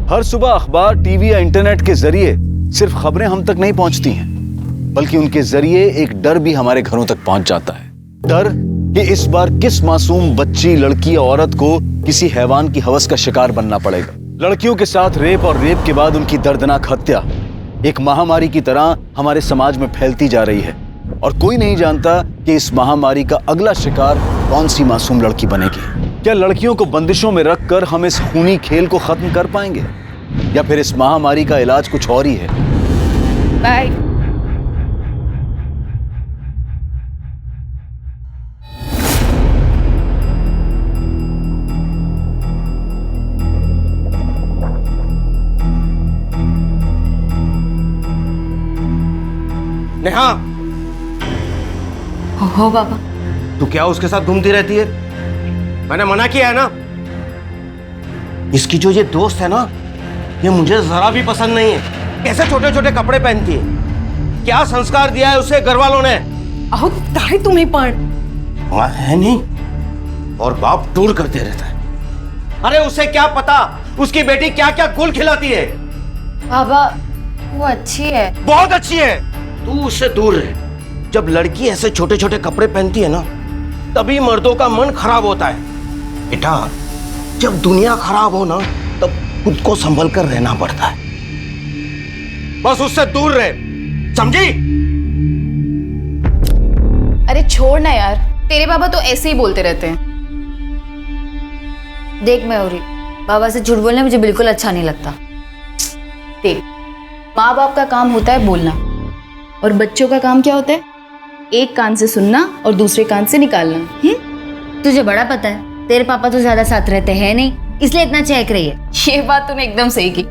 हर सुबह अखबार, टीवी या इंटरनेट के जरिए सिर्फ खबरें हम तक नहीं पहुंचती हैं, बल्कि उनके जरिए एक डर भी हमारे घरों तक पहुंच जाता है। डर कि इस बार किस मासूम बच्ची, लड़की या औरत को किसी हैवान की हवस का शिकार बनना पड़ेगा। लड़कियों के साथ रेप और रेप के बाद उनकी दर्दनाक हत्या एक महामारी की तरह हमारे समाज में फैलती जा रही है, और कोई नहीं जानता कि इस महामारी का अगला शिकार कौन सी मासूम लड़की बनेगी। क्या लड़कियों को बंदिशों में रखकर हम इस खूनी खेल को खत्म कर पाएंगे, या फिर इस महामारी का इलाज कुछ और ही है? बाय। नेहा, हो बाबा। तू क्या उसके साथ घूमती रहती है? मैंने मना किया है ना। इसकी जो ये दोस्त है ना, ये मुझे जरा भी पसंद नहीं है। कैसे छोटे छोटे कपड़े पहनती है, क्या संस्कार दिया है उसे घर वालों ने? अहो ताई तुम्ही पण वहाँ है नहीं, और बाप टूर करते रहता है। अरे उसे क्या पता उसकी बेटी क्या क्या गुल खिलाती है। बाबा वो अच्छी है, बहुत अच्छी है, तू उससे दूर रहे। जब लड़की ऐसे छोटे छोटे कपड़े पहनती है ना, तभी मर्दों का मन खराब होता है। बेटा, जब दुनिया खराब हो ना, तब खुद को संभल कर रहना पड़ता है। बस उससे दूर रहे, समझी? अरे छोड़ ना यार, तेरे बाबा तो ऐसे ही बोलते रहते हैं। देख मयूरी, बाबा से झूठ बोलना मुझे बिल्कुल अच्छा नहीं लगता। देख, माँ बाप का काम होता है बोलना, और बच्चों का काम क्या होता है? एक कान से सुनना और दूसरे कान से निकालना। तुझे बड़ा पता है, तेरे पापा तो ज्यादा साथ रहते हैं नहीं, इसलिए इतना चहक रही है। ये बात तूने एकदम सही की।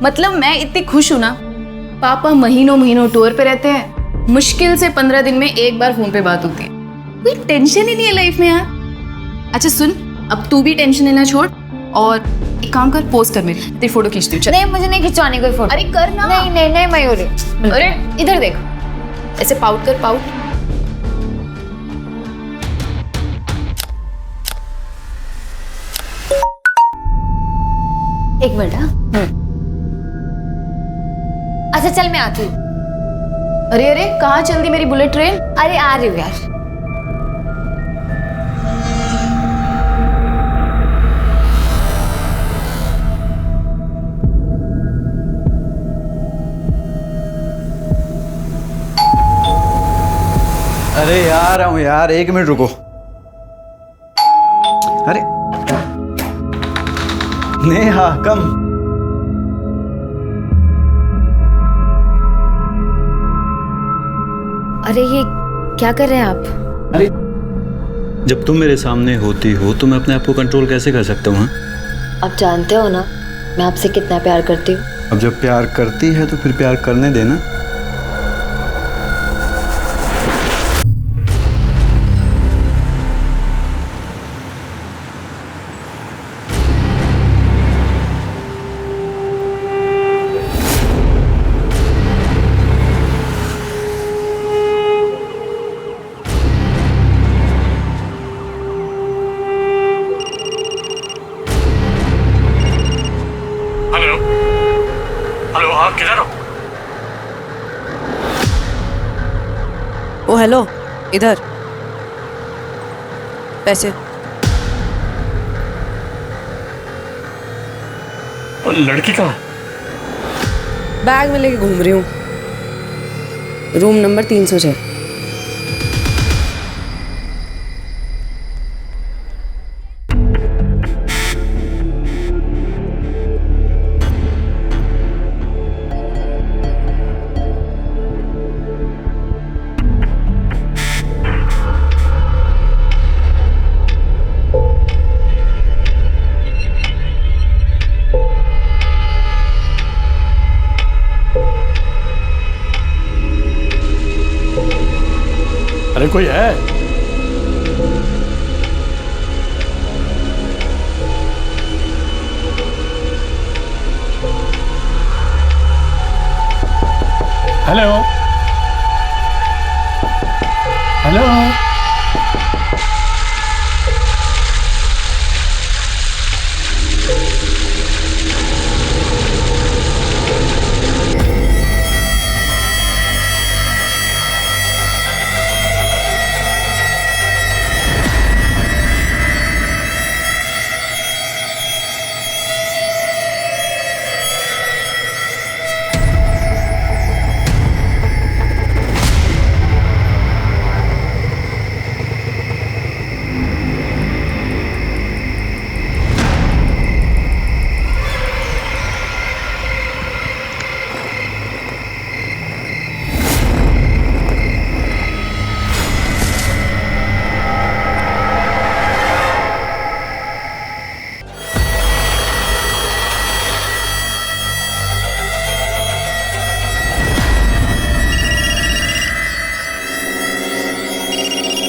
मतलब मैं इतनी खुश हूं ना, पापा महीनों महीनों टूर पे रहते हैं, मुश्किल से 15 दिन में एक बार फोन पे बात होती है। कोई टेंशन ही नहीं है लाइफ में यार। अच्छा सुन, अब तू भी टेंशन लेना छोड़, और एक काम कर, पोस्ट कर मेरी, तेरी फोटो खींचती हूँ। नहीं, मुझे नहीं खिंचवानी कोई फोटो। अरे कर ना। नहीं नहीं नहीं मयूरी। अरे इधर देख, ऐसे पाउट कर, पाउट। एक मिनट। हाँ, अच्छा चल मैं आती हूँ। अरे अरे कहाँ चल दी मेरी बुलेट ट्रेन? अरे आ रही हूँ यार। अरे यार हूँ यार, 1 मिनट रुको। अरे नेहा कम। अरे ये क्या कर रहे हैं आप? अरे जब तुम मेरे सामने होती हो तो मैं अपने आप को कंट्रोल कैसे कर सकता हूँ? आप जानते हो ना मैं आपसे कितना प्यार करती हूँ। अब जब प्यार करती है तो फिर प्यार करने देना। हेलो हेलो, हाँ किधर हो? ओ हेलो, इधर पैसे। और लड़की कहाँ? बैग में लेके घूम रही हूँ, रूम नंबर 306। अरे कोई है? हेलो हेलो,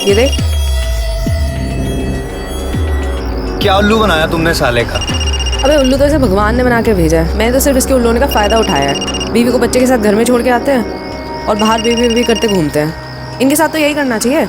ये देख। क्या उल्लू बनाया तुमने साले का? अबे उल्लू तो इसे भगवान ने बना के भेजा है, मैंने तो सिर्फ इसके उल्लू होने का फायदा उठाया है। बीवी को बच्चे के साथ घर में छोड़ के आते हैं और बाहर बीवी करते घूमते हैं। इनके साथ तो यही करना चाहिए।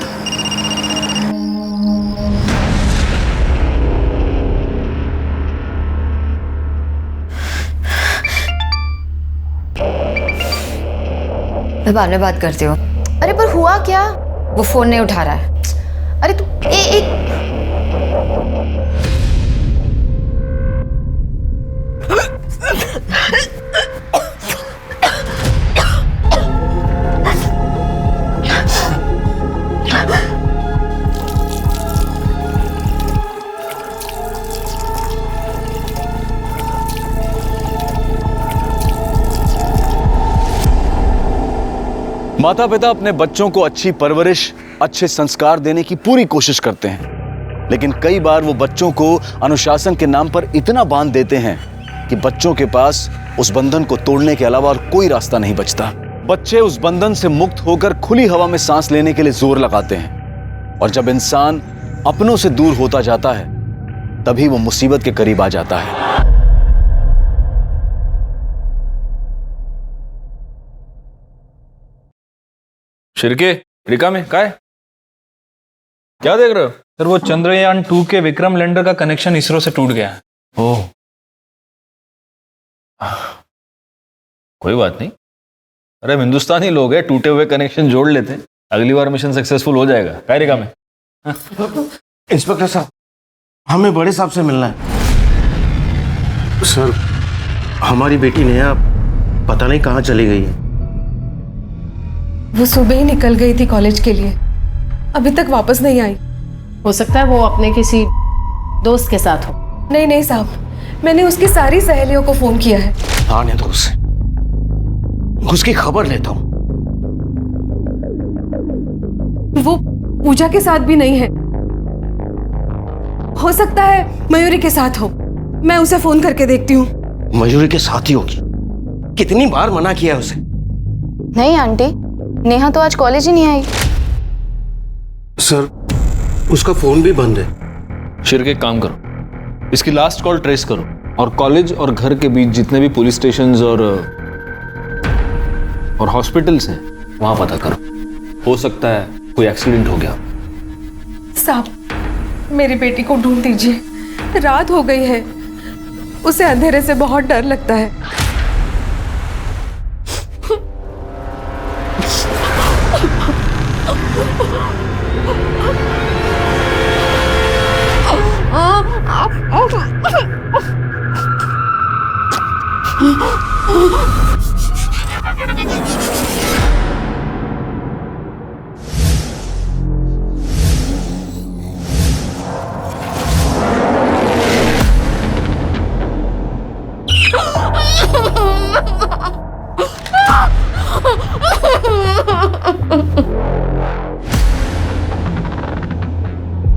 मैं बाद में बात करती हूँ। अरे पर हुआ क्या? वो फोन नहीं उठा रहा है। अरे तू एक माता पिता अपने बच्चों को अच्छी परवरिश, अच्छे संस्कार देने की पूरी कोशिश करते हैं, लेकिन कई बार वो बच्चों को अनुशासन के नाम पर इतना बांध देते हैं कि बच्चों के पास उस बंधन को तोड़ने के अलावा और कोई रास्ता नहीं बचता। बच्चे उस बंधन से मुक्त होकर खुली हवा में सांस लेने के लिए जोर लगाते हैं, और जब इंसान अपनों से दूर होता जाता है तभी वो मुसीबत के करीब आ जाता है। शिरके रिका में क्या है? क्या देख रहे हो? सर वो चंद्रयान 2 के विक्रम लैंडर का कनेक्शन इसरो से टूट गया है। ओह, कोई बात नहीं। अरे हम हिंदुस्तानी लोग हैं, टूटे हुए कनेक्शन जोड़ लेते हैं, अगली बार मिशन सक्सेसफुल हो जाएगा। क्या रिका में? इंस्पेक्टर साहब, हमें बड़े साहब से मिलना है। सर, हमारी बेटी नेहा पता नहीं कहाँ चली गई है। वो सुबह ही निकल गई थी कॉलेज के लिए, अभी तक वापस नहीं आई। हो सकता है वो अपने किसी दोस्त के साथ हो। नहीं साहब, मैंने उसकी सारी सहेलियों को फोन किया है। आने दो उसे, उसकी खबर लेता हूँ। वो पूजा के साथ भी नहीं है, हो सकता है मयूरी के साथ हो। मैं उसे फोन करके देखती हूँ। मयूरी के साथ ही होगी, कितनी बार मना किया है उसे। नहीं आंटी, नेहा तो आज कॉलेज ही नहीं आई। सर, उसका फोन भी बंद है। शिर के काम करो, इसकी लास्ट कॉल ट्रेस करो और कॉलेज और घर के बीच जितने भी पुलिस स्टेशंस और हॉस्पिटल्स हैं वहां पता करो। हो सकता है कोई एक्सीडेंट हो गया। साहब, मेरी बेटी को ढूंढ दीजिए, रात हो गई है, उसे अंधेरे से बहुत डर लगता है।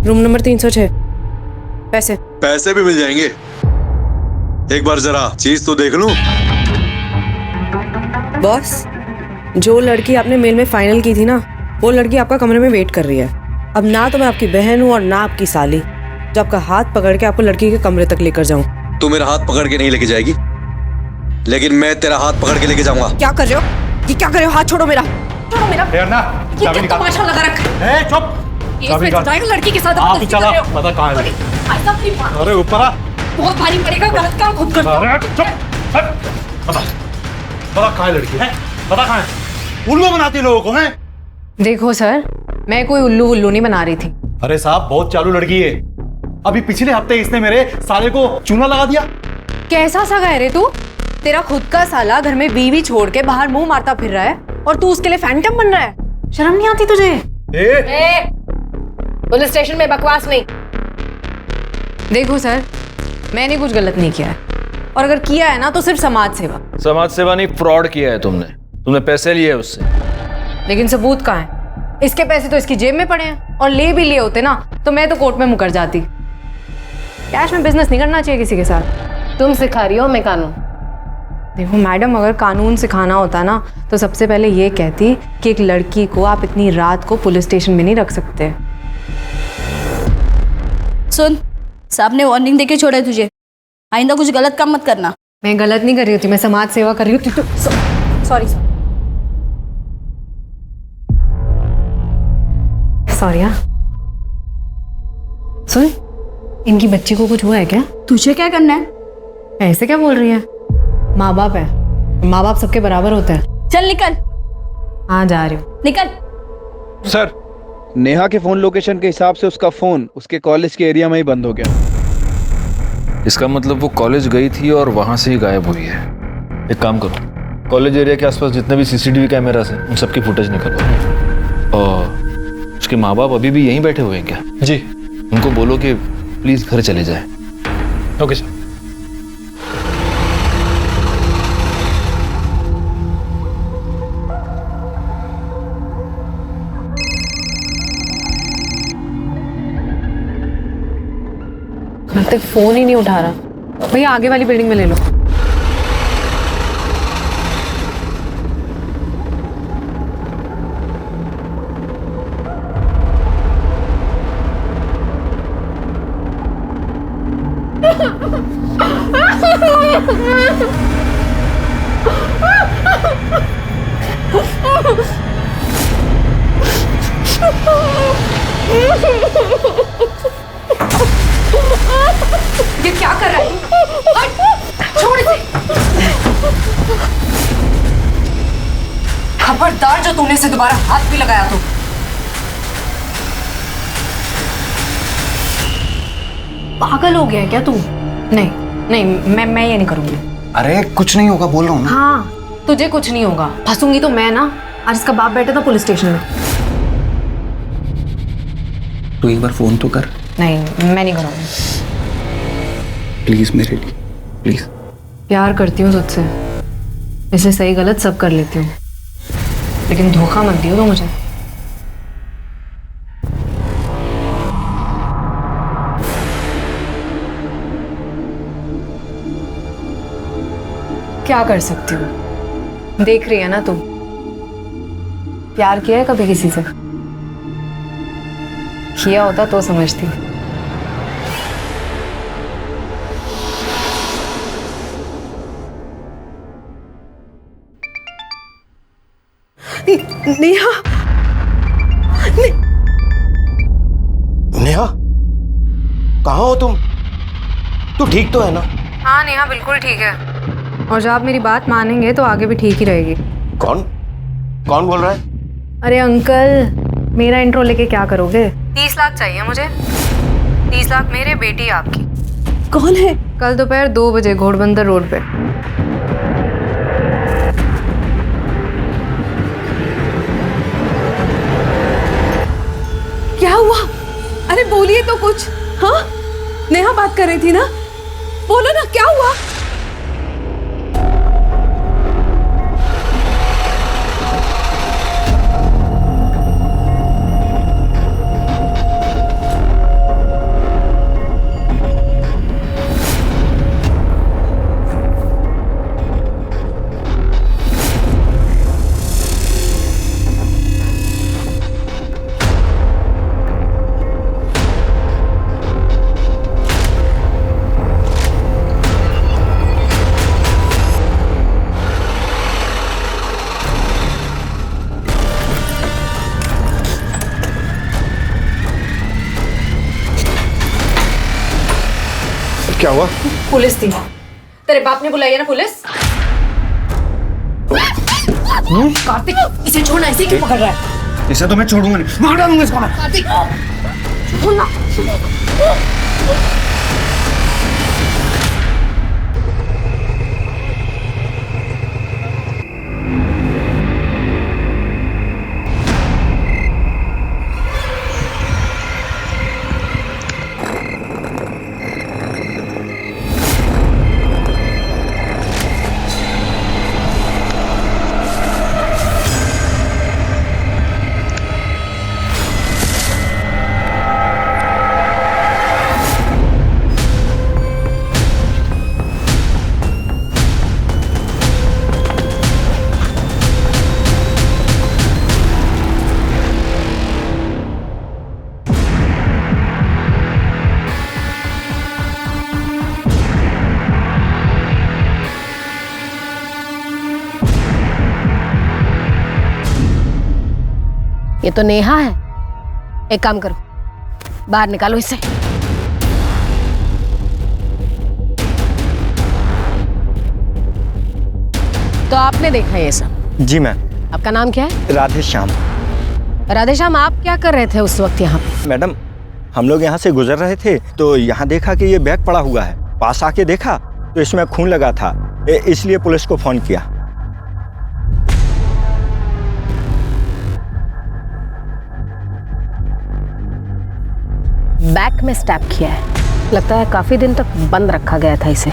Room number 306। पैसे भी मिल जाएंगे। एक बार जरा चीज तो देख लूं। बॉस, जो लड़की आपने मेल में फाइनल की थी ना, वो लड़की आपका कमरे में वेट कर रही है। अब ना तो मैं आपकी बहन हूँ और ना आपकी साली, जो आपका हाथ पकड़ के आपको लड़की के कमरे तक लेकर जाऊं। तू मेरा हाथ पकड़ के नहीं लेके जाएगी, लेकिन मैं तेरा हाथ पकड़ के लेके जाऊंगा। क्या कर रहे हो? ये क्या कर रहे हो? हाथ छोड़ो मेरा, छोड़ो मेरा। ये क्या तमाशा लगा रखा है? चुप। लड़की के साथ आप चला, पता कहाँ है? अरे ऊपर आ। बहुत भारी पड़ेगा, गलत काम खुद कर। अरे चुप। पता कहाँ है लड़की? पता कहाँ है? उल्लू बनाती लोगों को हैं? देखो सर, मैं कोई उल्लू नहीं बना रही थी। अरे साहब, बहुत चालू लड़की है। अभी पिछले हफ्ते इसने मेरे साले को चूना लगा दिया। कैसा सगा है रे तू? तेरा खुद का साला घर में बीवी छोड़ के बाहर मुंह मारता फिर रहा है और तू उसके लिए फैंटम बन रहा है। शर्म नहीं आती तुझे? पुलिस स्टेशन में बकवास नहीं। देखो सर, मैंने कुछ गलत नहीं किया है, और अगर किया है ना तो सिर्फ समाज सेवा। समाज सेवा नहीं, फ्रॉड किया है तुमने पैसे लिए उससे। लेकिन सबूत कहाँ है? इसके पैसे तो इसकी जेब में पड़े हैं, और ले भी लिए होते ना तो मैं तो कोर्ट में मुकर जाती। कैश में बिजनेस नहीं करना चाहिए किसी के साथ। तुम सिखा रही हो मैं कानून। देखो मैडम, अगर कानून सिखाना होता ना तो सबसे पहले ये कहती कि एक लड़की को आप इतनी रात को पुलिस स्टेशन में नहीं रख सकते। सुन, साहब ने वार्निंग देके छोड़ा है तुझे, आइंदा कुछ गलत काम मत करना। मैं गलत नहीं कर रही होती, मैं समाज सेवा कर रही हूँ। Sorry sorry. हाँ सुन, इनकी बच्ची को कुछ हुआ है क्या? तुझे क्या करना है? ऐसे क्या बोल रही है? माँ बाप है, माँ बाप सबके बराबर होते हैं। चल निकल। हाँ जा रही हूँ। निकल। सर, नेहा के फोन लोकेशन के हिसाब से उसका फोन उसके कॉलेज के एरिया में ही बंद हो गया। इसका मतलब वो कॉलेज गई थी और वहां से ही गायब हुई है। एक काम करो, कॉलेज एरिया के आसपास जितने भी सीसीटीवी कैमरास हैं उन सबकी फुटेज निकलवाओ। और उसके माँ बाप अभी भी यहीं बैठे हुए हैं क्या? जी। उनको बोलो कि प्लीज घर चले जाए। Okay sir. तक फोन ही नहीं उठा रहा। भैया आगे वाली बिल्डिंग में ले लो। ये क्या कर रहा है? छोड़ इसे। खबरदार जो तूने इसे दोबारा हाथ भी लगाया तो। पागल हो गया है क्या तू? नहीं नहीं, मैं ये नहीं करूंगी। अरे कुछ नहीं होगा, बोल रहा हूँ ना। हाँ तुझे कुछ नहीं होगा, फंसूंगी तो मैं ना। आज इसका बाप बैठा था पुलिस स्टेशन में। तू एक बार फोन तो कर। नहीं मैं नहीं करूंगी। प्लीज मेरे लिए, प्लीज। प्यार करती हूँ तुझसे, इसलिए सही गलत सब कर लेती हूँ, लेकिन धोखा मत दियो तो मुझे। क्या कर सकती हूँ? देख रही है ना तुम, प्यार किया है कभी किसी से? किया होता तो समझती। नेहा, नेहा, कहाँ हो तुम? तू ठीक तो है ना? हाँ नेहा बिल्कुल ठीक है, और जब आप मेरी बात मानेंगे तो आगे भी ठीक ही रहेगी। कौन कौन बोल रहा है? अरे अंकल, मेरा इंट्रो लेके क्या करोगे? 30 लाख चाहिए मुझे। 30 लाख मेरे, बेटी आपकी। कौन है? कल दोपहर 2 बजे घोड़बंदर रोड पे। क्या हुआ? अरे बोलिए तो कुछ। हाँ नेहा बात कर रही थी ना, बोलो ना क्या हुआ? क्या हुआ? पुलिस थी। तेरे बाप ने बुलाई है ना पुलिस? कार्तिक, इसे छोड़ना, इसे क्यों पकड़ रहा है? इसे तो मैं छोड़ूंगा नहीं, मार डालूंगा इसको मैं। कार्तिक छोड़ना। ये तो नेहा है। एक काम करो, बाहर निकालो इसे। तो आपने देखा ये सब? जी मैम। आपका नाम क्या है? राधेश्याम। राधेश्याम, आप क्या कर रहे थे उस वक्त यहाँ पे? मैडम, हम लोग यहाँ से गुजर रहे थे तो यहाँ देखा कि ये बैग पड़ा हुआ है। पास आके देखा तो इसमें खून लगा था, इसलिए पुलिस को फोन किया। बैक में स्टैब किया है। लगता है काफी दिन तक बंद रखा गया था इसे।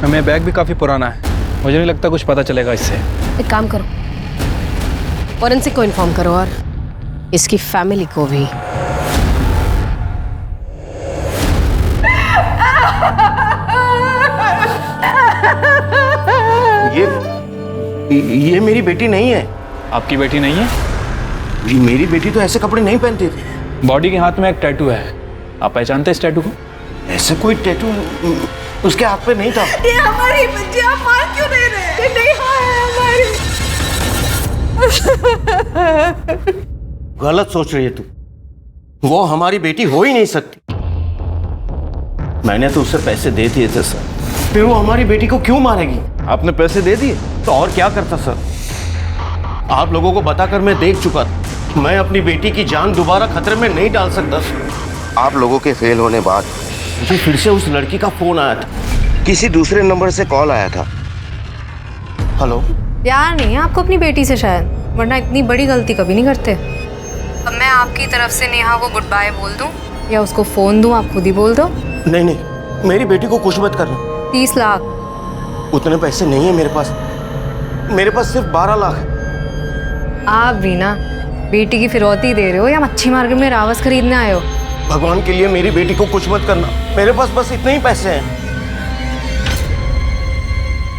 हमें बैग भी काफी पुराना है, मुझे नहीं लगता कुछ पता चलेगा इससे। एक काम करो, फॉरेंसिक को इन्फॉर्म करो और इसकी फैमिली को भी। ये मेरी बेटी नहीं है। आपकी बेटी नहीं है? मेरी बेटी तो ऐसे कपड़े नहीं पहनती थी। बॉडी के हाथ में एक टैटू है, आप पहचानते इस टैटू को? ऐसे कोई टैटू उसके हाथ पे नहीं था। ये हमारी बच्ची, आप मान क्यों नहीं रहे? ये नेहा है हमारी। गलत सोच रही है तू, वो हमारी बेटी हो ही नहीं सकती। मैंने तो उसे पैसे दे दिए थे सर, फिर वो हमारी बेटी को क्यों मारेगी? आपने पैसे दे दिए? तो और क्या करता सर? आप लोगों को बताकर मैं देख चुका था, मैं अपनी बेटी की जान दोबारा खतरे में नहीं डाल सकता सर। आप लोगों के फेल होने बाद मुझे फिर से उस लड़की का फोन आया था। किसी दूसरे नंबर से कॉल आया था। हेलो। प्यार नहीं है आपको अपनी बेटी से शायद, वरना इतनी बड़ी गलती कभी नहीं करते। अब मैं आपकी तरफ से नेहा को गुड बाय बोल दूं या उसको फोन दूं, आप खुद ही बोल दो। नहीं नहीं, मेरी बेटी को कुछ मत करना। 30 लाख? उतने पैसे नहीं है मेरे पास सिर्फ 12 लाख है। आप भी ना बेटी की फिरौती दे रहे हो या मच्छी मार्केट में रावस खरीदने आए हो? भगवान के लिए मेरी बेटी को कुछ मत करना, मेरे पास बस इतने ही पैसे हैं।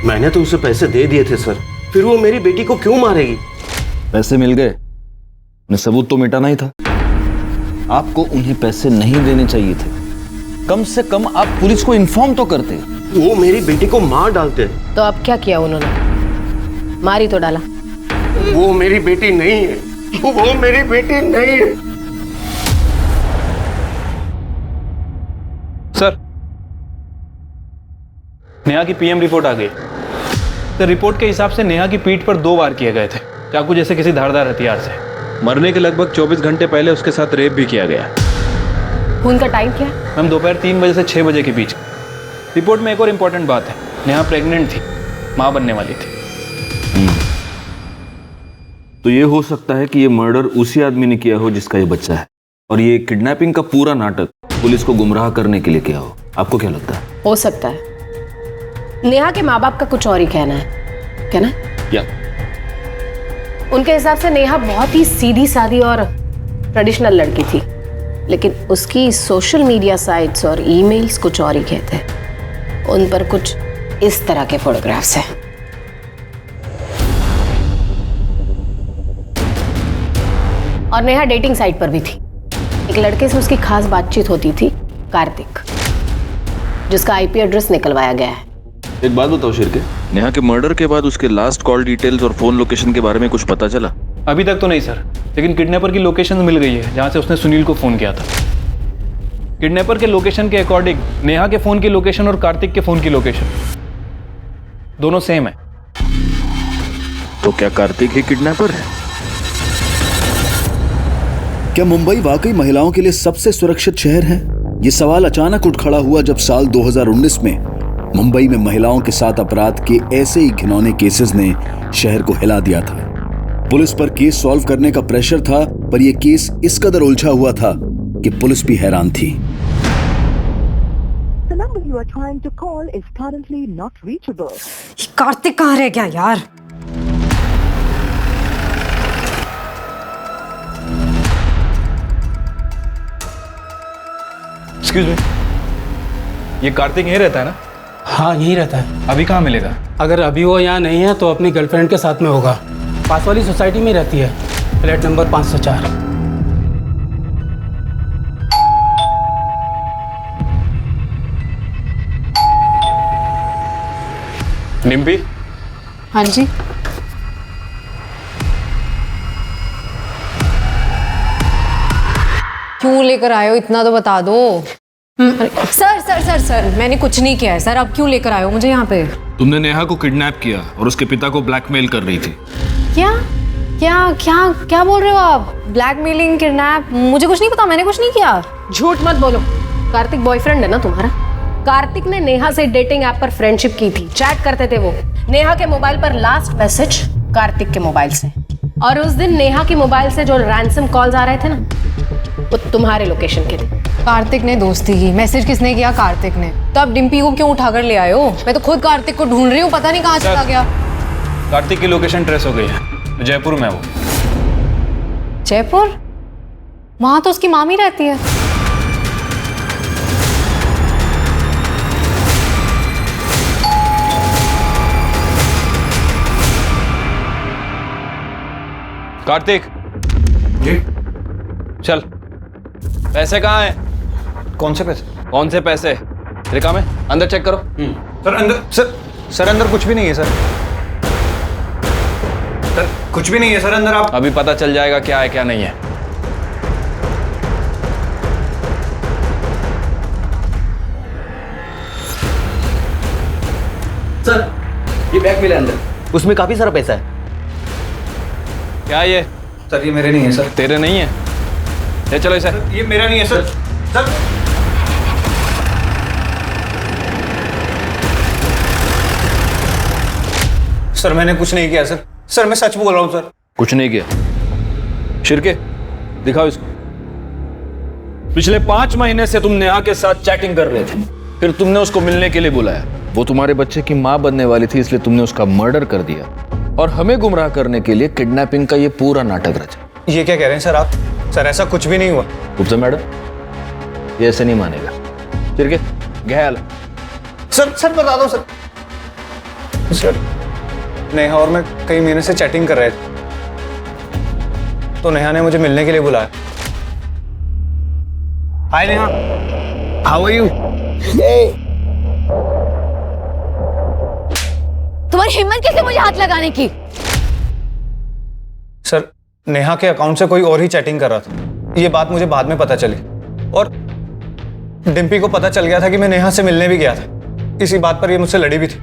मैंने तो उसे पैसे दे दिए थे सर, फिर वो मेरी बेटी को क्यों मारेगी? पैसे मिल गए, उन्हें सबूत तो मिटाना ही था। आपको उन्हें पैसे नहीं देने चाहिए थे, कम से कम आप पुलिस को इन्फॉर्म तो करते। वो मेरी बेटी को मार डालते। तो अब क्या किया उन्होंने? मारी तो डाला। वो मेरी बेटी नहीं है, वो मेरी बेटी नहीं है। सर, नेहा की पीएम रिपोर्ट आ गई। तो रिपोर्ट के हिसाब से नेहा की पीठ पर 2 वार किए गए थे, चाकू जैसे किसी धारदार हथियार से। मरने के लगभग 24 घंटे पहले उसके साथ रेप भी किया गया। उनका टाइम क्या? मैम, दोपहर 3 बजे से 6 बजे के बीच। रिपोर्ट में एक और इम्पोर्टेंट बात है, नेहा प्रेग्नेंट थी, मां बनने वाली थी। तो ये हो सकता है कि ये मर्डर उसी आदमी ने किया हो जिसका ये बच्चा है, और ये किडनैपिंग का पूरा नाटक पुलिस को गुमराह करने के लिए किया हो। आपको क्या लगता है? हो सकता है। नेहा के माँ बाप का कुछ और ही कहना है। कहना है? या उनके हिसाब से नेहा बहुत ही सीधी सादी और ट्रेडिशनल लड़की थी, लेकिन उसकी सोशल मीडिया साइट्स और ईमेल्स कुछ और ही कहते हैं। उन पर कुछ इस तरह के फोटोग्राफ्स हैं। और नेहा डेटिंग साइट पर भी थी। एक लड़के से उसकी खास बातचीत होती थी, कार्तिक, जिसका आईपी एड्रेस निकलवाया गया है। एक बात बताओ शिरके, नेहा के मर्डर के बाद उसके लास्ट कॉल डिटेल्स और फोन लोकेशन के बारे में कुछ पता चला? अभी तक तो नहीं सर, लेकिन किडनैपर की लोकेशन मिल गई है जहां से उसने सुनील को फोन किया था। किडनैपर के लोकेशन के अकॉर्डिंग नेहा के फोन की लोकेशन और कार्तिक के फोन की लोकेशन दोनों सेम है। तो क्या कार्तिक ही किडनैपर है? क्या मुंबई वाकई महिलाओं के लिए सबसे सुरक्षित शहर है? ये सवाल अचानक उठ खड़ा हुआ जब साल 2019 में मुंबई में महिलाओं के साथ अपराध के ऐसे ही घिनौने केसेस ने शहर को हिला दिया था। पुलिस पर केस सॉल्व करने का प्रेशर था, पर यह केस इस कदर उलझा हुआ था कि पुलिस भी हैरान थी। कार्तिक कहाँ रह गया यार? एक्सक्यूज मी, ये कार्तिक यहीं रहता है ना? हाँ, यहीं रहता है। अभी कहाँ मिलेगा? अगर अभी वो यहाँ नहीं है तो अपनी गर्लफ्रेंड के साथ में होगा। पास वाली सोसाइटी में रहती है, फ्लैट नंबर 504। निम्पी? हाँ जी। क्यों लेकर आए हो इतना तो बता दो। सर सर सर सर मैंने कुछ नहीं किया है सर, आप क्यों लेकर आए हो मुझे यहाँ पे? तुमने नेहा को किडनैप किया और उसके पिता को ब्लैकमेल कर रही थी। क्या क्या क्या क्या बोल रहे हो आप? Blackmailing, kidnap? मुझे कुछ नहीं पता, मैंने कुछ नहीं किया। झूठ मत बोलो। कार्तिक बॉयफ्रेंड है ना तुम्हारा? कार्तिक ने नेहा से डेटिंग ऐप पर फ्रेंडशिप की थी, चैट करते थे वो। नेहा के मोबाइल पर लास्ट मैसेज कार्तिक के मोबाइल से, और उस दिन नेहा के मोबाइल से जो रैंसम कॉल्स आ रहे थे ना, वो तुम्हारे लोकेशन के थे। कार्तिक ने दोस्ती की, मैसेज किसने किया? कार्तिक ने। तो आप डिम्पी को क्यों उठाकर ले आए हो? मैं तो खुद कार्तिक को ढूंढ रही हूँ, पता नहीं कहाँ चला गया। कार्तिक की लोकेशन ट्रेस हो गई है, जयपुर में है वो। जयपुर? वहां तो उसकी मामी रहती है। कार्तिक जी चल, पैसे कहाँ हैं? कौन से पैसे? कौन से पैसे? तेरे काम है, अंदर चेक करो। सर अंदर, सर अंदर कुछ भी नहीं है सर। सर कुछ भी नहीं है सर अंदर। आप अभी पता चल जाएगा क्या है क्या नहीं है। सर ये बैग मिला अंदर, उसमें काफी सारा पैसा है। क्या ये? सर ये मेरे नहीं है सर। तेरे नहीं है? ले चलो इसे। ये मेरा नहीं है सर। सर सर मैंने कुछ नहीं किया सर। सर मैं सच बोल रहा हूँ सर। कुछ नहीं किया। शिरके दिखाओ इसको। पिछले 5 महीने से तुम नेहा के साथ चैटिंग कर रहे थे, फिर तुमने उसको मिलने के लिए बुलाया। वो तुम्हारे बच्चे की माँ बनने वाली थी, इसलिए तुमने उसका मर्डर कर दिया और हमें गुमराह करने के लिए किडनैपिंग का ये पूरा नाटक रचा। ये क्या कह रहे हैं सर आप? सर ऐसा कुछ भी नहीं हुआ। गुप्ता मैडम ये ऐसे नहीं मानेगा। शिरके गहल। सर सर बता दो सर। सर नेहा और मैं कई महीने से चैटिंग कर रहे थे, तो नेहा ने मुझे मिलने के लिए बुलाया। हाय नेहा, हाउ आर यू? तुम्हारी हिम्मत कैसे मुझे हाथ लगाने की? सर नेहा के अकाउंट से कोई और ही चैटिंग कर रहा था। ये बात मुझे बाद में पता चली, और डिम्पी को पता चल गया था कि मैं नेहा से मिलने भी गया था। इसी बात पर ये मुझसे लड़ी भी थी।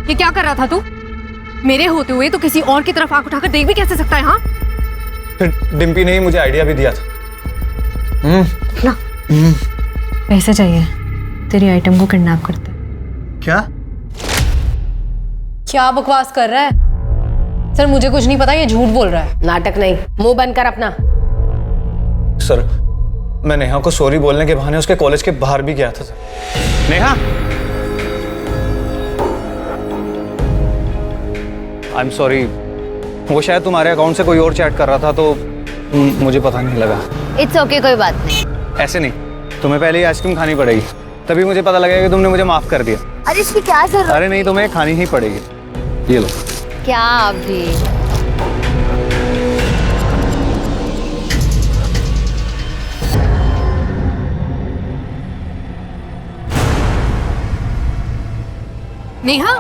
ये क्या कर रहा था तू? मेरे होते हुए तो किसी और की तरफ आंख उठाकर देख भी कैसे सकता है? हाँ, फिर डिम्पी ने ही मुझे आइडिया भी दिया था। ना पैसे चाहिए, तेरी आइटम को किडनैप करते। क्या क्या बकवास कर रहा है? सर मुझे कुछ नहीं पता, ये झूठ बोल रहा है। नाटक नहीं, मुंह बंद कर अपना। सर मैं नेहा को सॉरी बोलने के बहाने उसके कॉलेज के बाहर भी गया था sir. Neha, I am sorry. वो शायद तुम्हारे अकाउंट से कोई और चैट कर रहा था, तो मुझे पता नहीं लगा। इट्स ओके, कोई बात नहीं। ऐसे नहीं, तुम्हें पहले ही आइसक्रीम खानी पड़ेगी, तभी मुझे पता लगेगा कि तुमने मुझे माफ कर दिया। अरे इसकी क्या जरूरत? अरे नहीं, तुम्हें खानी ही पड़ेगी। ये लो। क्या अभी? नेहा,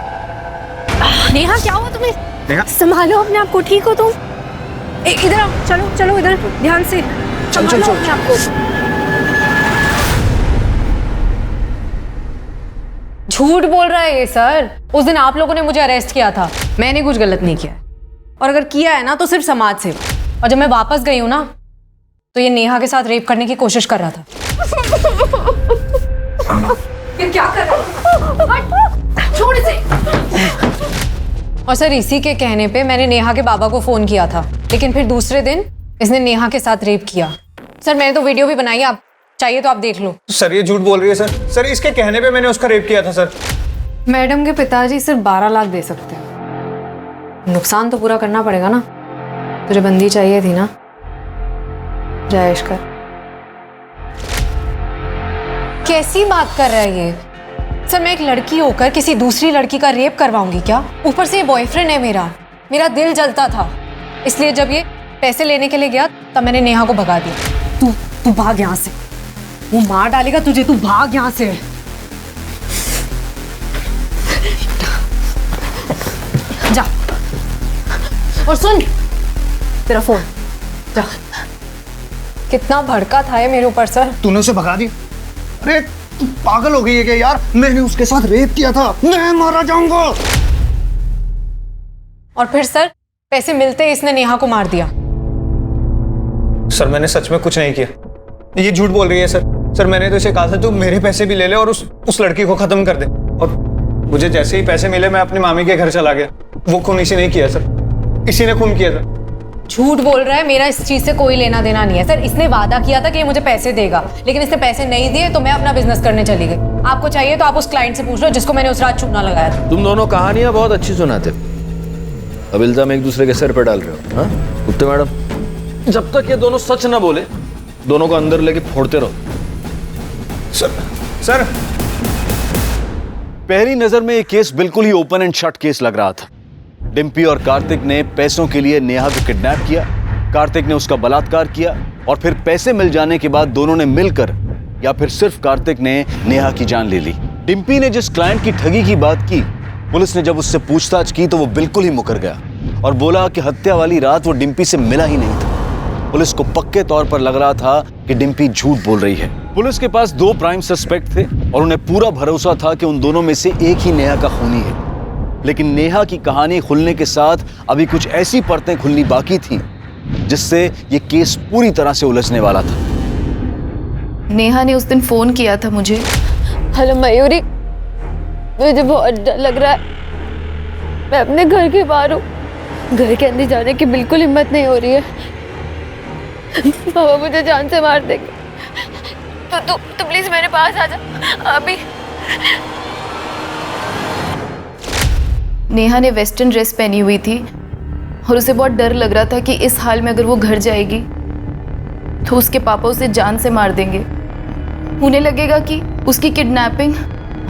नेहा क्या हुआ तुम्हें? नेहा, संभालो अपने आप को, ठीक हो तुम? इधर आओ, चलो चलो इधर, ध्यान से संभालो अपने आप को। झूठ बोल रहा है ये सर। उस दिन आप लोगों ने मुझे अरेस्ट किया था, मैंने कुछ गलत नहीं किया, और अगर किया है ना तो सिर्फ समाज सेवा। और जब मैं वापस गई हूं ना, तो ये नेहा के साथ रेप करने की कोशिश कर रहा था। ये क्या कर रहा है? छोड़ इसे। और सर इसी के कहने पे मैंने नेहा के बाबा को फोन किया था, लेकिन फिर दूसरे दिन इसने नेहा के साथ रेप किया। सर मैंने तो वीडियो भी बनाई, आप चाहिए तो आप देख लो। सर ये झूठ बोल रही है सर। सर इसके कहने पे मैंने उसका रेप किया था सर। मैडम के पिताजी सिर्फ 12 लाख दे सकते हैं, नुकसान तो पूरा करना पड़ेगा ना। तुझे बंदी चाहिए थी ना, जायश कर। कैसी बात कर रहा है ये? सर मैं एक लड़की होकर किसी दूसरी लड़की का रेप करवाऊंगी क्या? ऊपर से ये बॉयफ्रेंड है मेरा दिल जलता था, इसलिए जब ये पैसे लेने के लिए गया तब मैंने नेहा को भगा दिया। तू भाग यहाँ से, वो मार डालेगा तुझे, तू भाग यहाँ से। जा, और सुन, तेरा फोन जा। कितना भड़का था ये मेरे ऊपर सर। तूने उसे भगा दी? अरे तू पागल हो गई है क्या यार? मैंने उसके साथ रेप किया था, मैं मारा जाऊंगा। और फिर सर पैसे मिलते ही इसने नेहा को मार दिया। सर मैंने सच में कुछ नहीं किया, ये झूठ बोल रही है सर। सर मैंने तो इसे कहा था तू मेरे पैसे भी ले ले और उस लड़की को खत्म कर दे, और मुझे जैसे ही पैसे मिले मैं अपनी मामी के घर चला गया। वो खून इसी ने किया सर, इसी ने खून किया था। झूठ बोल रहा है, मेरा इस चीज से कोई लेना देना नहीं है सर। इसने वादा किया था कि ये मुझे पैसे देगा, लेकिन इसने पैसे नहीं दिए तो मैं अपना बिजनेस करने चली गई। आपको चाहिए तो आप उस क्लाइंट से पूछ लो जिसको मैंने उस रात चूना लगाया था। तुम दोनों कहानियां बहुत अच्छी सुनाते हो, अब इल्जाम एक दूसरे के सर पे डाल रहे हो। हाँ गुप्ता मैडम, जब तक ये दोनों सच ना बोले दोनों को अंदर लेके फोड़ते रहो। सर पहली नजर में ये केस बिल्कुल ही ओपन एंड शट केस लग रहा था। डिम्पी और कार्तिक ने पैसों के लिए नेहा को किडनैप किया, कार्तिक ने उसका बलात्कार किया और फिर पैसे मिल जाने के बाद दोनों ने मिलकर, या फिर सिर्फ कार्तिक ने नेहा की जान ले ली। डिम्पी ने जिस क्लाइंट की ठगी की बात की, पुलिस ने जब उससे पूछताछ की तो वो बिल्कुल ही मुकर गया और बोला कि हत्या वाली रात वो डिम्पी से मिला ही नहीं था। पुलिस को पक्के तौर पर लग रहा था कि डिम्पी झूठ बोल रही है। पुलिस के पास 2 प्राइम सस्पेक्ट थे और उन्हें पूरा भरोसा था कि उन दोनों में से एक ही नेहा का खूनी है। लेकिन नेहा की कहानी खुलने के साथ अभी कुछ ऐसी परतें खुलनी बाकी थीं जिससे ये केस पूरी तरह से उलझने वाला था। नेहा ने उस दिन फोन किया था मुझे। हेलो मयूरी, मुझे बहुत डर लग रहा है, मैं अपने घर के बाहर हूँ, घर के अंदर जाने की बिल्कुल हिम्मत नहीं हो रही है। पापा मुझे जान से मार देंगे, तो प्लीज मेरे पास आ जा अभी। नेहा ने वेस्टर्न ड्रेस पहनी हुई थी और उसे बहुत डर लग रहा था कि इस हाल में अगर वो घर जाएगी तो उसके पापा उसे जान से मार देंगे। उन्हें लगेगा कि उसकी किडनैपिंग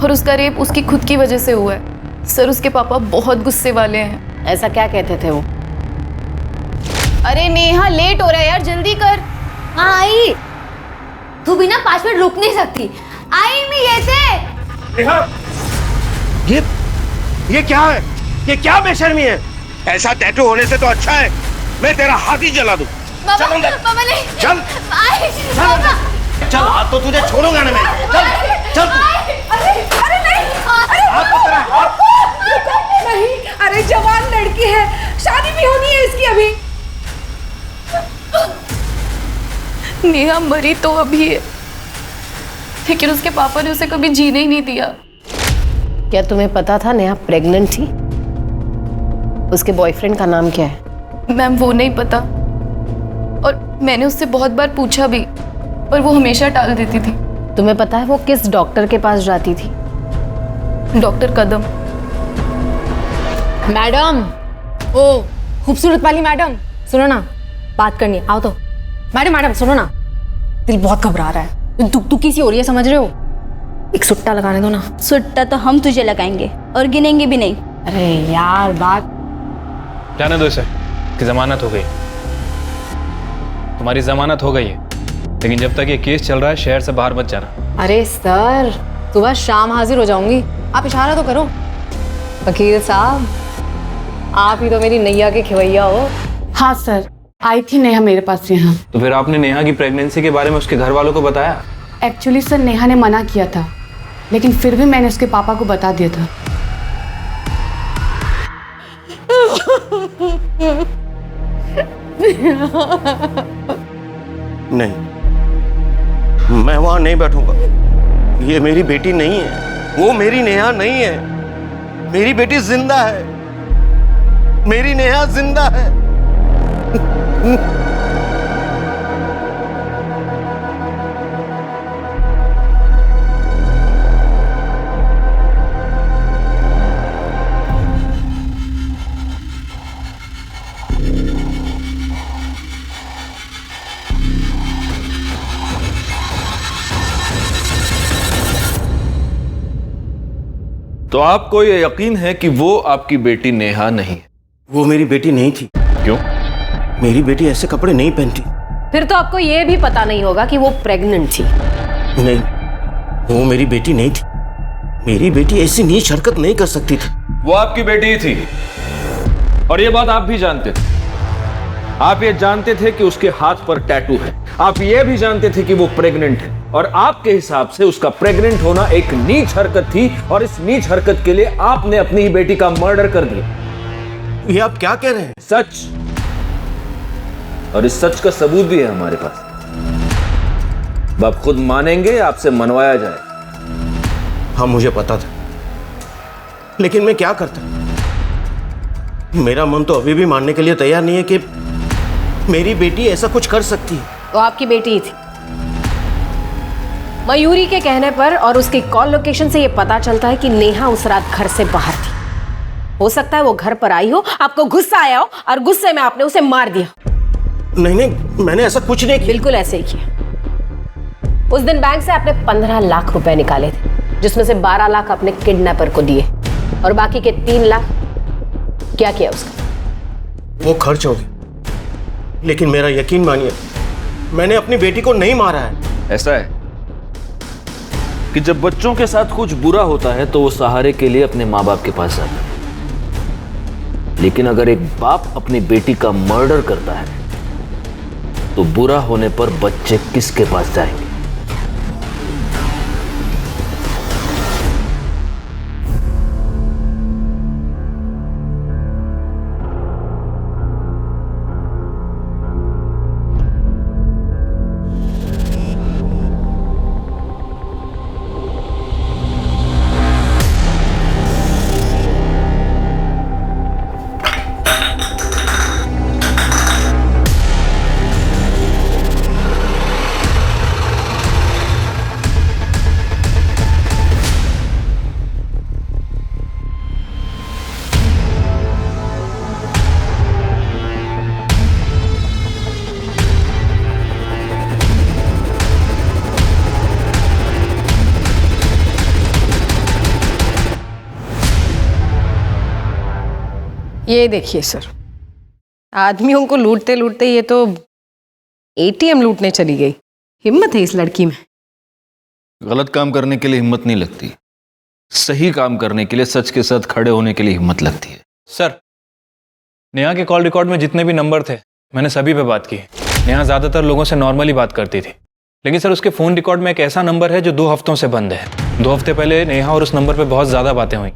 और उसका रेप उसकी खुद की वजह से हुआ है। सर उसके पापा बहुत गुस्से वाले हैं। ऐसा क्या कहते थे वो? अरे नेहा लेट हो रहा है यार, जल्दी कर। हाँ आई, तू बिना 5 मिनट रुक नहीं सकती। आई मैं ये क्या है? ये क्या बेशर्मी है? ऐसा टैटू होने से तो अच्छा है मैं तेरा हाथ ही जला दूं। पापा नहीं, चल चल, हाथ तो तुझे छोड़ूंगा ना मैं। चल चल। अरे नहीं, नहीं, अरे जवान लड़की है, शादी भी होनी है इसकी अभी। नेहा मरी तो अभी है, लेकिन उसके पापा ने उसे कभी जीने ही नहीं दिया। क्या तुम्हें पता था नेहा प्रेग्नेंट थी? उसके बॉयफ्रेंड का नाम क्या है? मैम वो नहीं पता, और मैंने उससे बहुत बार पूछा भी, पर वो हमेशा टाल देती थी। तुम्हें पता है वो किस डॉक्टर के पास जाती थी? डॉक्टर कदम। मैडम, ओ खूबसूरत वाली मैडम, सुनो ना, बात करनी है, आओ तो। मैडम सुनो ना, दिल बहुत घबरा रहा है, दुखी सी हो रही है, समझ रहे हो? एक सुट्टा लगाने दो ना। सुट्टा तो हम तुझे लगाएंगे और गिनेंगे भी नहीं। अरे यार बात जाने दो इसे, कि जमानत हो गई। तुम्हारी जमानत हो गई है, लेकिन जब तक ये केस चल रहा है शहर से बाहर मत जाना। अरे सर, सुबह शाम हाजिर हो जाऊंगी, आप इशारा तो करो। वकील साहब, आप ही तो मेरी नैया के खिवैया हो। हाँ सर, आई थी नेहा मेरे पास यहाँ। तो फिर आपने नेहा की प्रेगनेंसी के बारे में उसके घर वालों को बताया? एक्चुअली सर नेहा ने मना किया था, लेकिन फिर भी मैंने उसके पापा को बता दिया था। नहीं, मैं वहां नहीं बैठूंगा। ये मेरी बेटी नहीं है, वो मेरी नेहा नहीं है। मेरी बेटी जिंदा है, मेरी नेहा जिंदा है। तो आपको ये यकीन है कि वो आपकी बेटी नेहा नहीं? वो मेरी बेटी नहीं थी। क्यों? मेरी बेटी ऐसे कपड़े नहीं पहनती। फिर तो आपको ये भी पता नहीं होगा कि वो प्रेग्नेंट थी। नहीं, वो मेरी बेटी नहीं थी। मेरी बेटी ऐसी नीच हरकत नहीं कर सकती थी। वो आपकी बेटी ही थी और ये बात आप भी जानते थे। आप ये जानते थे कि उसके हाथ पर टैटू है, आप ये भी जानते थे कि वो प्रेग्नेंट है, और आपके हिसाब से उसका प्रेग्नेंट होना एक नीच हरकत थी, और इस नीच हरकत के लिए आपने अपनी ही बेटी का मर्डर कर दिया। ये आप क्या कह रहे हैं? सच, और इस सच का सबूत भी है हमारे पास। आप खुद मानेंगे, आपसे मनवाया जाए। हाँ, मुझे पता था, लेकिन मैं क्या करता? मेरा मन तो अभी भी मानने के लिए तैयार नहीं है कि मेरी बेटी ऐसा कुछ कर सकती है। वो आपकी बेटी ही थी। मयूरी के कहने पर और उसकी कॉल लोकेशन से ये पता चलता है कि नेहा उस रात घर से बाहर थी। हो सकता है वो घर पर आई हो, आपको गुस्सा आया हो और गुस्से में आपने उसे मार दिया। नहीं नहीं, मैंने ऐसा कुछ नहीं किया। बिल्कुल ऐसे ही किया। उस दिन बैंक से आपने 15 लाख रुपए निकाले थे, जिसमें से 12 लाख अपने किडनैपर को दिए और बाकी के 3 लाख क्या किया उसका? वो खर्च हो गए, लेकिन मेरा यकीन मानिए, मैंने अपनी बेटी को नहीं मारा है। ऐसा है कि जब बच्चों के साथ कुछ बुरा होता है तो वो सहारे के लिए अपने माँ बाप के पास जाता है, लेकिन अगर एक बाप अपनी बेटी का मर्डर करता है तो बुरा होने पर बच्चे किसके पास जाएंगे? ये देखिए सर, आदमियों को लूटते लूटते ये तो एटीएम लूटने चली गई। हिम्मत है इस लड़की में। गलत काम करने के लिए हिम्मत नहीं लगती, सही काम करने के लिए, सच के साथ खड़े होने के लिए हिम्मत लगती है। सर, नेहा के कॉल रिकॉर्ड में जितने भी नंबर थे मैंने सभी पे बात की। नेहा ज़्यादातर लोगों से नॉर्मली बात करती थी, लेकिन सर उसके फ़ोन रिकॉर्ड में एक ऐसा नंबर है जो 2 हफ्तों से बंद है। 2 हफ्ते पहले नेहा और उस नंबर पे बहुत ज़्यादा बातें हुई।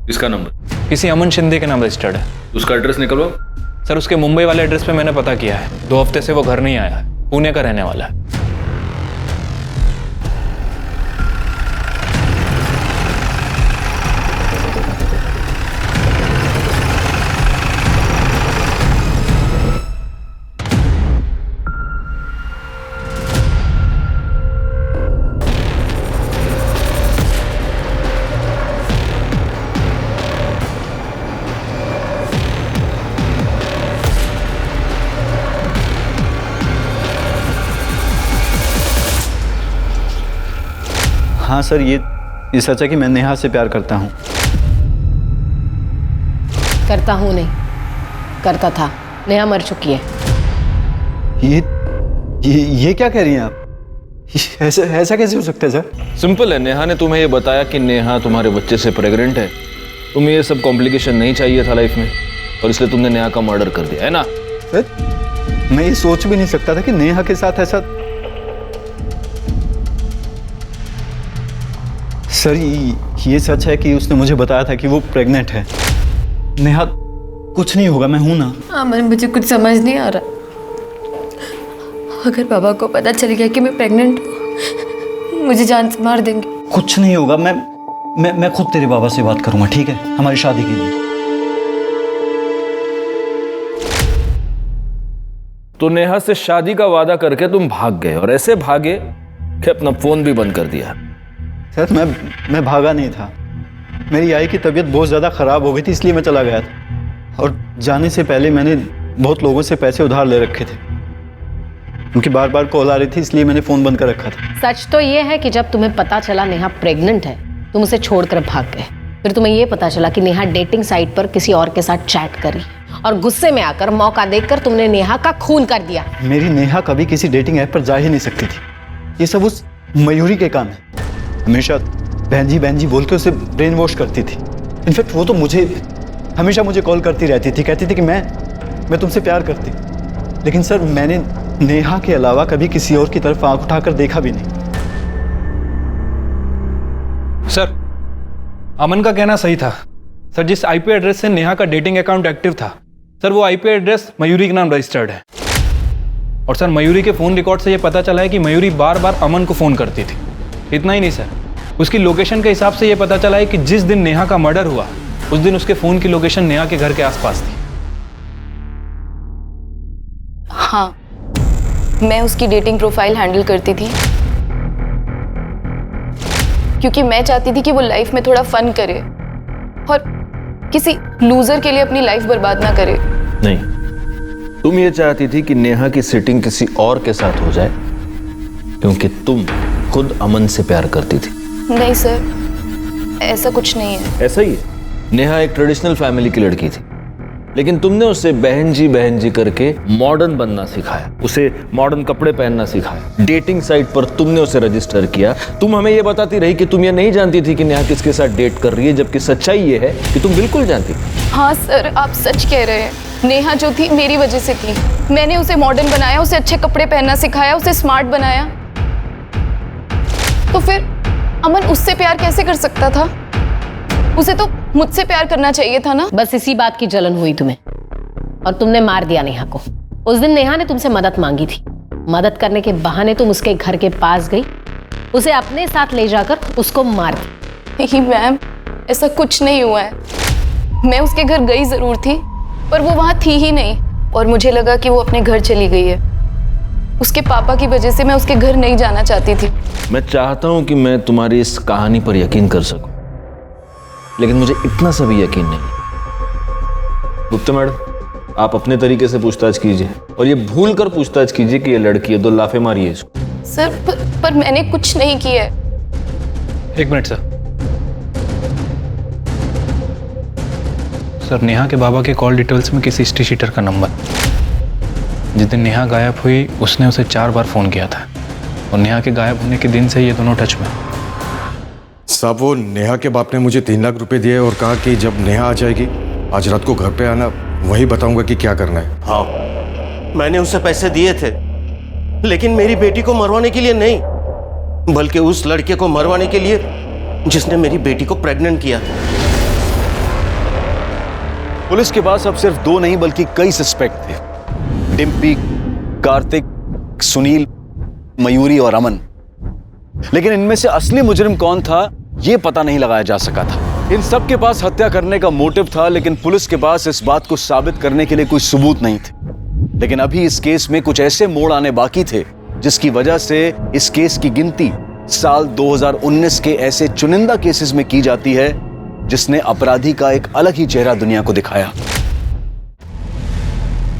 इसका नंबर किसी अमन शिंदे के नाम रजिस्टर्ड है। उसका एड्रेस निकलवाओ। सर उसके मुंबई वाले एड्रेस पे मैंने पता किया है। 2 हफ्ते से वो घर नहीं आया है, पुणे का रहने वाला है। हाँ सर, ये सच है कि मैं नेहा से प्यार करता हूँ। करता हूँ नहीं, करता था। नेहा मर चुकी है। ये क्या कह रही हैं आप? ऐसा कैसे हो सकता है सर? सिंपल है, नेहा ने तुम्हें ये बताया कि नेहा तुम्हारे बच्चे से प्रेग्नेंट है। तुम्हें ये सब कॉम्प्लिकेशन नहीं चाहिए था लाइफ में, और इसलिए तुमने नेहा का मर्डर कर दिया है ना? सर, मैं ये सोच भी नहीं सकता था कि नेहा के साथ ऐसा। सर, ये सच है कि उसने मुझे बताया था कि वो प्रेग्नेंट है। नेहा, कुछ नहीं होगा, मैं हूं ना। अमन, मुझे कुछ समझ नहीं आ रहा। अगर पापा को पता चल गया कि मैं प्रेग्नेंट हूँ, मुझे जान से मार देंगे। कुछ नहीं होगा, मैं खुद तेरे बाबा से बात करूंगा, ठीक है? हमारी शादी के लिए। तो नेहा से शादी का वादा करके तुम भाग गए, और ऐसे भागे कि अपना फोन भी बंद कर दिया। सर, मैं भागा नहीं था। मेरी आई की तबीयत बहुत ज़्यादा ख़राब हो गई थी, इसलिए मैं चला गया था। और जाने से पहले मैंने बहुत लोगों से पैसे उधार ले रखे थे। उनकी बार बार कॉल आ रही थी, इसलिए मैंने फ़ोन बंद कर रखा था। सच तो ये है कि जब तुम्हें पता चला नेहा प्रेग्नेंट है, तुम उसे छोड़कर भाग गए। फिर तुम्हें ये पता चला कि नेहा डेटिंग साइट पर किसी और के साथ चैट करी, और गुस्से में आकर, मौका देखकर तुमने नेहा का खून कर दिया। मेरी नेहा कभी किसी डेटिंग ऐप पर जा ही नहीं सकती थी। ये सब उस मयूरी के काम है। हमेशा बहन जी बोल के उसे ब्रेन वॉश करती थी। इनफैक्ट वो तो हमेशा मुझे कॉल करती रहती थी, कहती थी कि मैं तुमसे प्यार करती। लेकिन सर मैंने नेहा के अलावा कभी किसी और की तरफ आंख उठाकर देखा भी नहीं। सर, अमन का कहना सही था। सर, जिस आईपी एड्रेस से नेहा का डेटिंग अकाउंट एक्टिव था, सर वो आईपी एड्रेस मयूरी के नाम रजिस्टर्ड है। और सर, मयूरी के फ़ोन रिकॉर्ड से ये पता चला है कि मयूरी बार बार अमन को फ़ोन करती थी। इतना ही नहीं सर, उसकी लोकेशन के हिसाब से ये पता चला है कि जिस दिन नेहा का मर्डर हुआ उस दिन उसके फ़ोन की लोकेशन नेहा के घर के आसपास थी। हाँ, मैं उसकी डेटिंग प्रोफाइल हैंडल करती थी क्योंकि मैं चाहती थी कि वो लाइफ में थोड़ा फन करे और किसी लूजर के लिए अपनी लाइफ बर्बाद ना करे। नहीं, तुम ये चाहती थी कि नेहा की सिटिंग किसी और के साथ हो जाए क्योंकि तुम खुद अमन से प्यार करती थी। नहीं सर, ऐसा कुछ नहीं है। ऐसा ही है। नेहा एक ट्रेडिशनल फैमिली की लड़की थी, लेकिन तुमने उसे बहन जी करके मॉडर्न बनना सिखाया, उसे मॉडर्न कपड़े पहनना सिखाया, डेटिंग साइट पर तुमने उसे रजिस्टर किया। तुम हमें ये बताती रही कि तुम ये नहीं जानती थी कि नेहा किसके साथ डेट कर रही है, जबकि सच्चाई ये है कि तुम बिल्कुल जानती थी। हाँ सर, आप सच कह रहे हैं। नेहा जो थी मेरी वजह से थी। मैंने उसे मॉडर्न बनाया, उसे अच्छे कपड़े पहनना सिखाया, उसे स्मार्ट बनाया। तो फिर अमन उससे प्यार कैसे कर सकता था? उसे तो मुझसे प्यार करना चाहिए था ना। बस इसी बात की जलन हुई तुम्हें और तुमने मार दिया नेहा को। उस दिन नेहा ने तुमसे मदद मांगी थी, मदद करने के बहाने तुम उसके घर के पास गई, उसे अपने साथ ले जाकर उसको मार दी। नहीं मैम, ऐसा कुछ नहीं हुआ है। मैं उसके घर गई जरूर थी पर वो वहां थी ही नहीं और मुझे लगा कि वो अपने घर चली गई है। उसके पापा की वजह से मैं उसके घर नहीं जाना चाहती थी। मैं चाहता हूं कि मैं तुम्हारी इस कहानी पर यकीन कर सकूं, लेकिन मुझे इतना सा भी यकीन नहीं। गुप्ता मैडम, आप अपने तरीके से पूछताछ कीजिए और ये भूल कर पूछताछ कीजिए कि ये लड़की है, 2 लाफे मारिए इसको। सर पर मैंने कुछ नहीं किया है। 1 मिनट सर। सर, नेहा के बाबा के कॉल डिटेल्स में किसी हिस्ट्री शीटर का नंबर। जिस दिन नेहा गायब हुई उसने उसे 4 बार फ़ोन किया था और नेहा के गायब होने के दिन से ये दोनों टच में। साहब, वो नेहा के बाप ने मुझे 3 लाख रुपए दिए और कहा कि जब नेहा आ जाएगी आज रात को घर पे आना, वही बताऊंगा कि क्या करना है। हाँ, मैंने उसे पैसे दिए थे, लेकिन मेरी बेटी को मरवाने के लिए नहीं, बल्कि उस लड़के को मरवाने के लिए जिसने मेरी बेटी को प्रेग्नेंट किया। पुलिस के पास अब सिर्फ 2 नहीं बल्कि कई सस्पेक्ट थे। डिम्पी, कार्तिक, सुनील, मयूरी और अमन। लेकिन इनमें से असली मुजरिम कौन था यह पता नहीं लगाया जा सका था। इन सब के पास हत्या करने का मोटिव था, लेकिन पुलिस के पास इस बात को साबित करने के लिए कोई सबूत नहीं थे। लेकिन अभी इस केस में कुछ ऐसे मोड़ आने बाकी थे जिसकी वजह से इस केस की गिनती साल 2019 के ऐसे चुनिंदा केसेस में की जाती है जिसने अपराधी का एक अलग ही चेहरा दुनिया को दिखाया।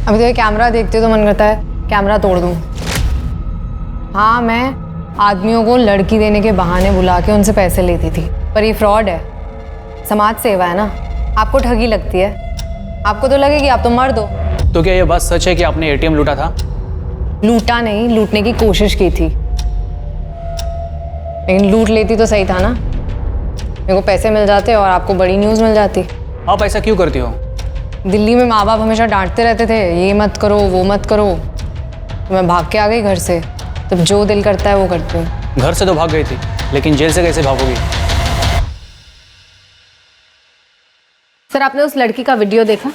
अभी तो ये कैमरा देखते तो मन करता है कैमरा तोड़ दूं। हाँ, मैं आदमियों को लड़की देने के बहाने बुला के उनसे पैसे लेती थी, पर ये फ्रॉड है, समाज सेवा है ना। आपको ठगी लगती है, आपको तो लगेगी आप तो मर्द हो। तो क्या ये बात सच है कि आपने एटीएम लूटा था? लूटा नहीं, लूटने की कोशिश की थी, लेकिन लूट लेती तो सही था ना। मेरे को पैसे मिल जाते और आपको बड़ी न्यूज़ मिल जाती। आप ऐसा क्यों करती हो? दिल्ली में माँ बाप हमेशा डांटते रहते थे, ये मत करो वो मत करो, तो मैं भाग के आ गई घर से। तब जो दिल करता है वो करती हूँ। घर से तो भाग गई थी, लेकिन जेल से कैसे भागोगी? सर, आपने उस लड़की का वीडियो देखा?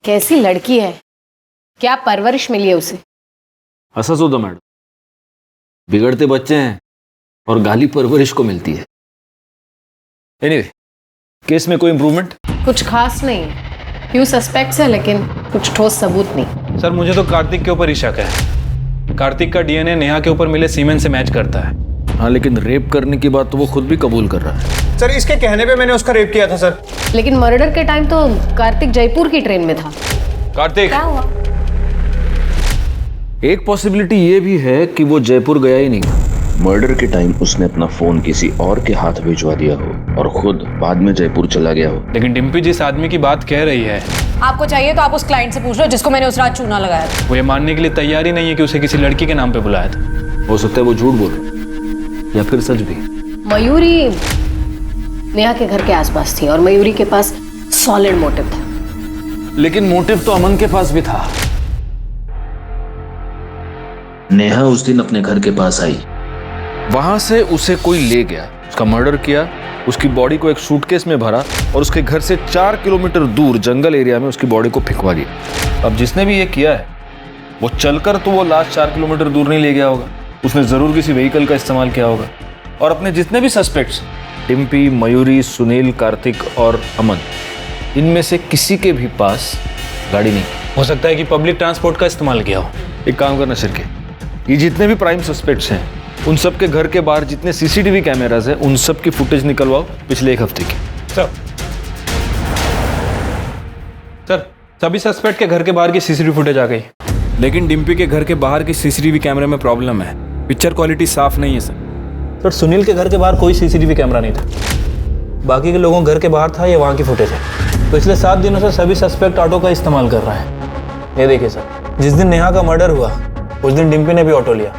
कैसी लड़की है, क्या परवरिश मिली है उसे। हंसा तो मैडम, बिगड़ते बच्चे हैं और गाली परवरिश को मिलती है। एनीवे, केस में कोई इंप्रूवमेंट? कुछ खास नहीं, फ्यू सस्पेक्ट्स है लेकिन कुछ ठोस सबूत नहीं। सर, मुझे तो कार्तिक के ऊपर ही शक है। कार्तिक का डीएनए नेहा के ऊपर मिले सीमेंट से मैच करता है। हाँ, लेकिन रेप करने की बात तो वो खुद भी कबूल कर रहा है। सर, इसके कहने पे मैंने उसका रेप किया था सर। लेकिन मर्डर के टाइम तो कार्तिक जयपुर की ट्रेन में था। कार्तिक, क्या हुआ? एक पॉसिबिलिटी ये भी है कि वो जयपुर गया ही नहीं था। मर्डर के टाइम उसने अपना फोन किसी और के हाथ भिजवा दिया हो और खुद बाद में जयपुर चला गया हो। लेकिन डिम्पी जिस आदमी की बात कह रही है, आपको चाहिए तो आप उस क्लाइंट से पूछ लो जिसको मैंने उस रात चूना लगाया था। वो ये मानने के लिए तैयार ही नहीं है कि उसे किसी लड़की के नाम पे बुलाया था। हो सकता है वो झूठ बोल रहा या फिर सच भी। मयूरी नेहा के घर के आसपास थी और मयूरी के पास सॉलिड मोटिव था। लेकिन मोटिव तो अमन के पास भी था। नेहा उस दिन अपने घर के पास आई। वहां से उसे कोई ले गया, उसका मर्डर किया, उसकी बॉडी को एक सूटकेस में भरा और उसके घर से 4 किलोमीटर दूर जंगल एरिया में उसकी बॉडी को फेंकवा दिया। अब जिसने भी ये किया है वो चलकर तो वो लास्ट 4 किलोमीटर दूर नहीं ले गया होगा, उसने जरूर किसी व्हीकल का इस्तेमाल किया होगा। और अपने जितने भी सस्पेक्ट्स, डिम्पी, मयूरी, सुनील, कार्तिक और अमन, इनमें से किसी के भी पास गाड़ी नहीं। हो सकता है कि पब्लिक ट्रांसपोर्ट का इस्तेमाल किया हो। एक काम करना शिरके, ये जितने भी प्राइम सस्पेक्ट्स हैं उन सब के घर के बाहर जितने सीसीटीवी कैमरास हैं उन सब की फुटेज निकलवाओ पिछले 1 हफ्ते की। सर सभी सस्पेक्ट के घर के बाहर की सीसीटीवी फुटेज आ गई, लेकिन डिम्पी के घर के बाहर की सीसीटीवी कैमरे में प्रॉब्लम है, पिक्चर क्वालिटी साफ नहीं है सर। सर सुनील के घर के बाहर कोई सीसीटीवी कैमरा नहीं था, बाकी के लोगों के घर के बाहर था, ये वहाँ की फुटेज है। पिछले 7 दिनों से सभी सस्पेक्ट ऑटो का इस्तेमाल कर रहा है। ये देखिए सर, जिस दिन नेहा का मर्डर हुआ उस दिन डिम्पी ने भी ऑटो लिया,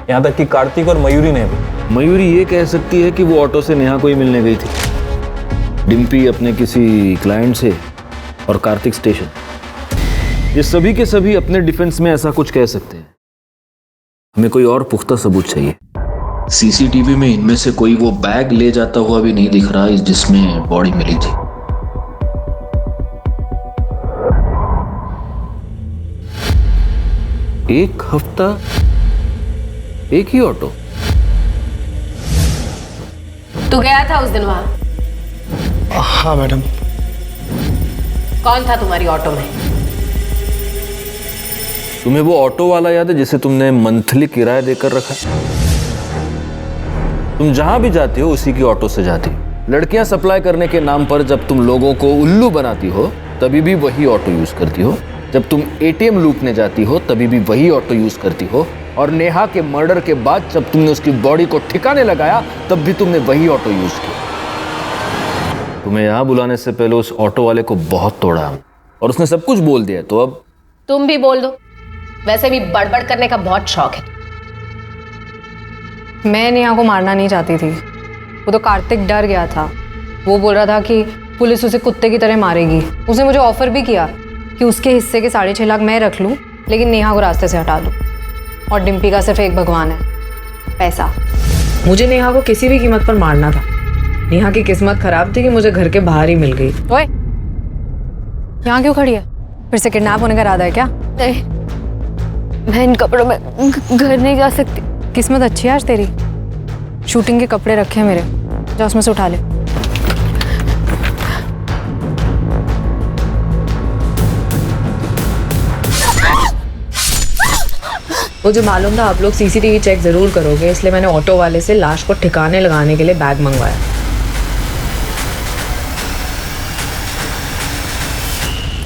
यहाँ तक कि कार्तिक और मयूरी ने भी। मयूरी ये कह सकती है कि वो ऑटो से नेहा को ही मिलने गई थी, डिम्पी अपने किसी क्लाइंट से और कार्तिक स्टेशन। ये सभी के सभी अपने डिफेंस में ऐसा कुछ कह सकते हैं। हमें कोई और पुख्ता सबूत चाहिए। सीसीटीवी में इनमें से कोई वो बैग ले जाता हुआ भी नहीं दिख रहा जिसमें बॉडी मिली थी। एक हफ्ता एक ही ऑटो। तू गया था उस दिन वहां? हाँ मैडम। कौन था तुम्हारी ऑटो में? तुम्हें वो ऑटो वाला याद है जिसे तुमने मंथली किराया देकर रखा? तुम जहां भी जाती हो उसी की ऑटो से जाती हो। लड़कियां सप्लाई करने के नाम पर जब तुम लोगों को उल्लू बनाती हो तभी भी वही ऑटो यूज करती हो। जब तुम एटीएम लूटने जाती हो तभी भी वही ऑटो यूज करती हो। और नेहा के मर्डर के बाद जब तुमने उसकी बॉडी को ठिकाने लगाया तब भी तुमने वही ऑटो यूज किया। तुम्हें यहां बुलाने से पहले उस ऑटो वाले को बहुत तोड़ा और उसने सब कुछ बोल दिया, तो अब तुम भी बोल दो। वैसे भी बड़बड़ करने का बहुत शौक है। मैं नेहा को मारना नहीं चाहती थी, वो तो कार्तिक डर गया था। वो बोल रहा था कि पुलिस उसे कुत्ते की तरह मारेगी। उसने मुझे ऑफर भी किया कि उसके हिस्से के 6.5 लाख मैं रख लूं, लेकिन नेहा को रास्ते से हटा दूं। और डिम्पी का सिर्फ एक भगवान है, पैसा। मुझे नेहा को किसी भी कीमत पर मारना था। नेहा की किस्मत खराब थी कि मुझे घर के बाहर ही मिल गई। ओए, यहाँ क्यों खड़ी है? फिर से किडनैप होने का इरादा है क्या? नहीं, मैं इन कपड़ों में घर नहीं जा सकती। किस्मत अच्छी है आज तेरी। शूटिंग के कपड़े रखे हैं मेरे, जा उसमें से उठा ले। मुझे मालूम था आप लोग सीसीटीवी चेक जरूर करोगे, इसलिए मैंने ऑटो वाले से लाश को ठिकाने लगाने के लिए बैग मंगवाया।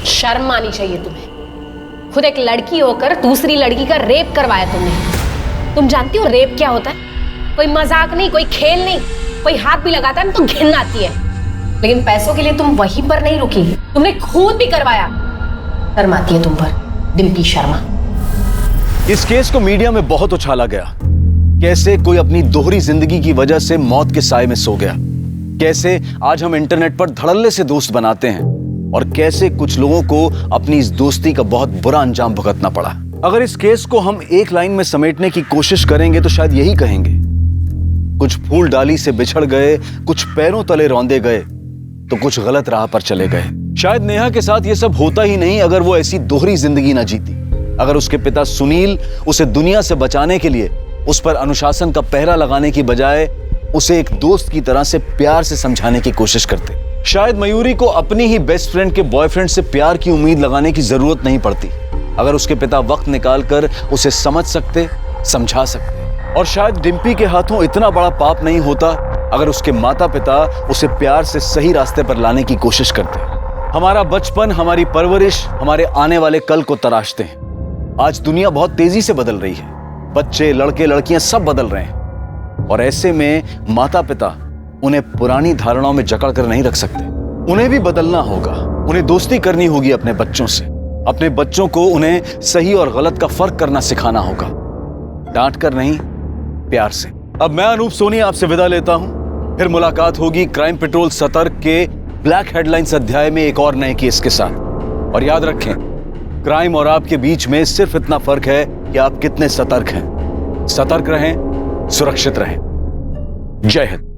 शर्म आनी चाहिए तुम्हें। खुद एक लड़की होकर दूसरी लड़की का रेप करवाया तुमने। तुम जानती हो रेप क्या होता है? कोई मजाक नहीं, कोई खेल नहीं। कोई हाथ भी लगाता है ना तो घिन आती है। लेकिन पैसों के लिए तुम वहीं पर नहीं रुकी, तुमने खून भी करवाया। शर्म आती है तुम पर, डिम्पी शर्मा। इस केस को मीडिया में बहुत उछाला गया। कैसे कोई अपनी दोहरी जिंदगी की वजह से मौत के साए में सो गया, कैसे आज हम इंटरनेट पर धड़ल्ले से दोस्त बनाते हैं, और कैसे कुछ लोगों को अपनी इस दोस्ती का बहुत बुरा अंजाम भुगतना पड़ा। अगर इस केस को हम एक लाइन में समेटने की कोशिश करेंगे तो शायद यही कहेंगे, कुछ फूल डाली से बिछड़ गए, कुछ पैरों तले रौंदे गए, तो कुछ गलत राह पर चले गए। शायद नेहा के साथ यह सब होता ही नहीं अगर वो ऐसी दोहरी जिंदगी ना जीती। अगर उसके पिता सुनील उसे दुनिया से बचाने के लिए उस पर अनुशासन का पहरा लगाने की बजाय उसे एक दोस्त की तरह से प्यार से समझाने की कोशिश करते, शायद मयूरी को अपनी ही बेस्ट फ्रेंड के बॉयफ्रेंड से प्यार की उम्मीद लगाने की जरूरत नहीं पड़ती। अगर उसके पिता वक्त निकालकर उसे समझ सकते, समझा सकते। और शायद डिम्पी के हाथों इतना बड़ा पाप नहीं होता अगर उसके माता पिता उसे प्यार से सही रास्ते पर लाने की कोशिश करते। हमारा बचपन, हमारी परवरिश हमारे आने वाले कल को तराशते हैं। आज दुनिया बहुत तेजी से बदल रही है, बच्चे, लड़के, लड़कियां सब बदल रहे हैं, और ऐसे में माता पिता उन्हें पुरानी धारणाओं में जकड़ कर नहीं रख सकते। उन्हें भी बदलना होगा, उन्हें दोस्ती करनी होगी अपने बच्चों से। अपने बच्चों को उन्हें सही और गलत का फर्क करना सिखाना होगा, डांट कर नहीं, प्यार से। अब मैं अनूप सोनी आपसे विदा लेता हूं। फिर मुलाकात होगी क्राइम पेट्रोल सतर्क के ब्लैक हेडलाइंस अध्याय में एक और नए केस के साथ। और याद रखें, क्राइम और आपके बीच में सिर्फ इतना फर्क है कि आप कितने सतर्क हैं। सतर्क रहें, सुरक्षित रहें। जय हिंद।